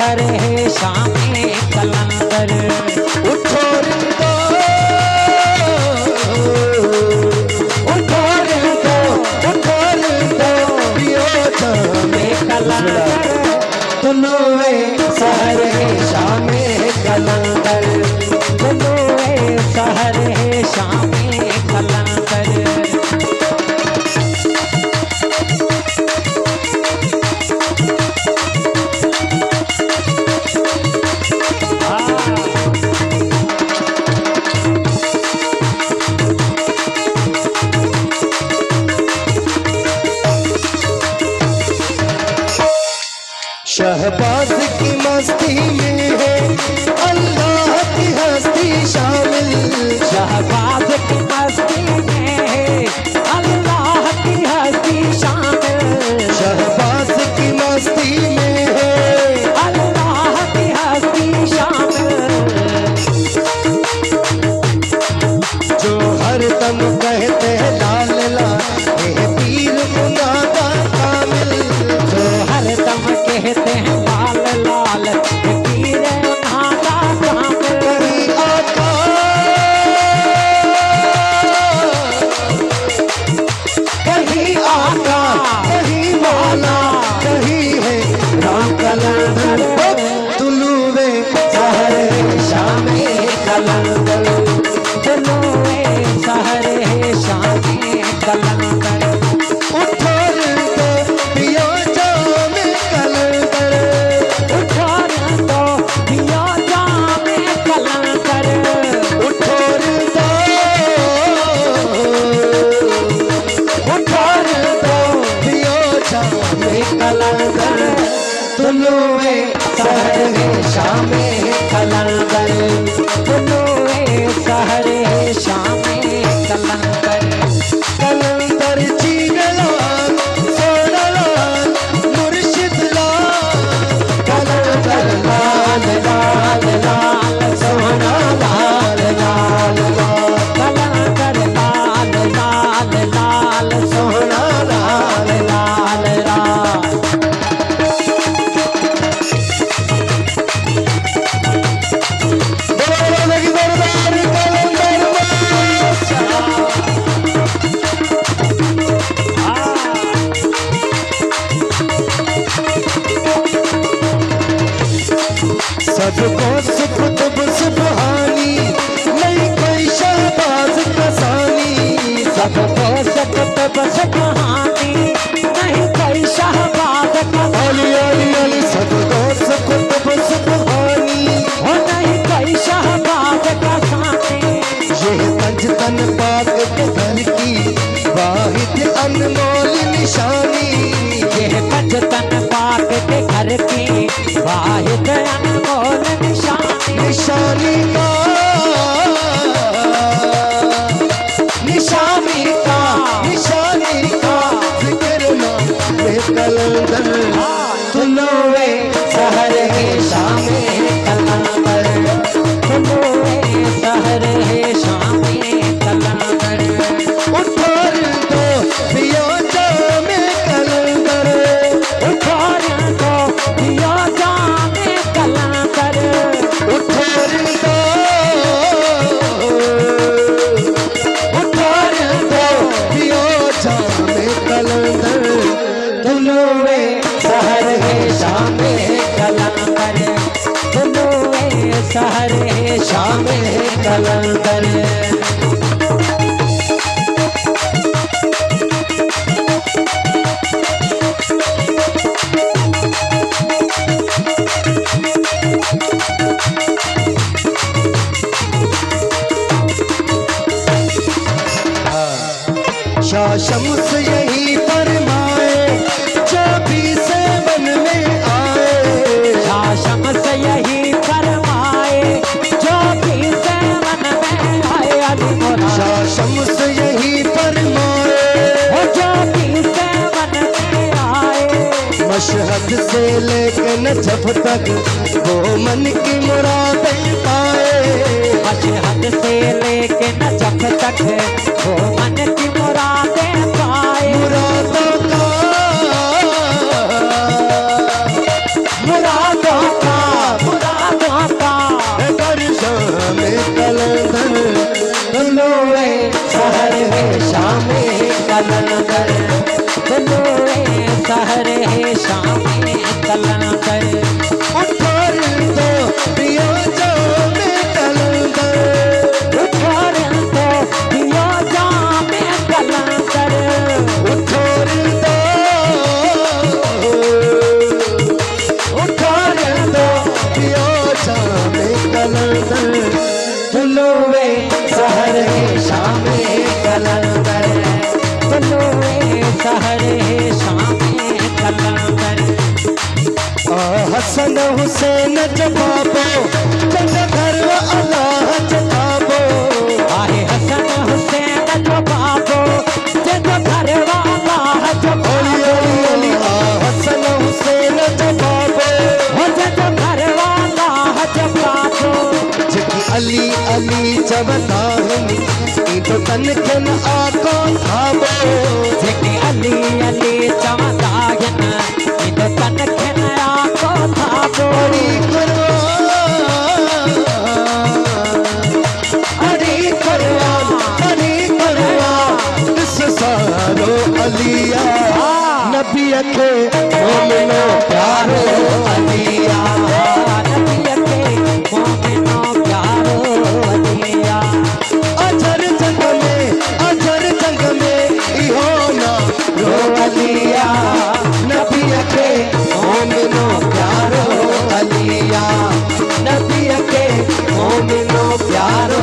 सहर है शाम कलंदर। उठो रिंदो पियो जामे कलंदर। दुनुए सहर है शाम कलंदर। दुनुए सहर है शाम कलंदर। शहबाज की मस्ती में है अल्लाह की हस्ती शामिल। शहबाज की मस्ती में है अल्लाह की हस्ती शामिल। शहबाज की मस्ती में है अल्लाह की हस्ती शामिल। जो हर दम कहते हैं लाल लाल ये पीर मुनादा कामिल। जो हर दम कहते हैं लाल लाल ये पीर मुनादा कामिल। कहीं आका कहीं आका कहीं मौला कहीं है राम कलंदर। तुलुए सहर है शाम कलंदर। दुनुए सहर है शाम कलंदर। उठो रिंदो पियो जामे कलंदर। उठो रिंदो पियो जामे कलंदर। उठो रिंदो उठो रिंदो पियो जामे कलंदर। दुनुए सहर है शाम कलंदर। दुनुए सहर है शाम कलंदर। कलंदर जीवलाल सोनालाल मुर्शिद लाल। कलंदर लाल लाल लाल सोना लाल लाल लाल। कलंदर लाल लाल लाल सोना लाल लाल लाल। बोलो लगी दरबार कलंदर सबको सुख दुब सुबहानी नहीं कोई शहबाज कसानी। सबको सकत बस कहानी नहीं कोई शहबाज अली अली अली सबको सुख दुब सुबहानी। हो नहीं कोई शहबाज कसानी। ये पंज तन पाक के घर की वाहिद अनमोल निशानी। ये पंचतन पाक के घर की वाहिद अनमोल निशानी। निशानी का निशानी का निशानी का जिक्र में कलंदर। दुनुए सहर है शाम कलंदर। दुनुए सहर है शाम कलंदर। उठो रिंदो पियो जामे कलंदर। उठो रिंदो पियो जामे कलंदर। उठो रिंदो उठो रिंदो पियो जामे कलंदर। दुनुए सहर है शाम कलंदर। दुनुए सहर है शाम कलंदर। शाह शम्स यही फरमाए जो भी सेवन में आए। शाह शम्स यही फरमाए जो भी सेवन में आए। अली मोला शाह शम्स यही फरमाए हो जो भी सेवन में आए। मशहद से लेकर नजफ तक वो मन की मुरादें पाए। मशहद से लेके नजफ तक वो मन की मुरादें पाए। मुरादों का मुरादों का कलंदर तुलुए सहर शाम कलंदर तुलुए सहर शाम कलंदर हसन हुसैन जवाबो जब घर अल्लाह जवाबो आहे हसन हुसैन जवाबो जब घर अल्लाह जवाबो हसन हुसैन जवाबो जब घर अल्लाह जवाबो जेकी अली अली चवंदा आहिनि ईंदो तन खे न आको थाबो जेकी अली अली चवंदा आहिनि ईंदो तन खे न आको थाबो सारो अलिया नबी के मोमिनो प्यारो अलिया नबी के मोमिनो प्यारो अलिया अजर जंग में इहो ना रो अलिया नबी के मोमिनो प्यारो अलिया नबी के मोमिनो प्यारो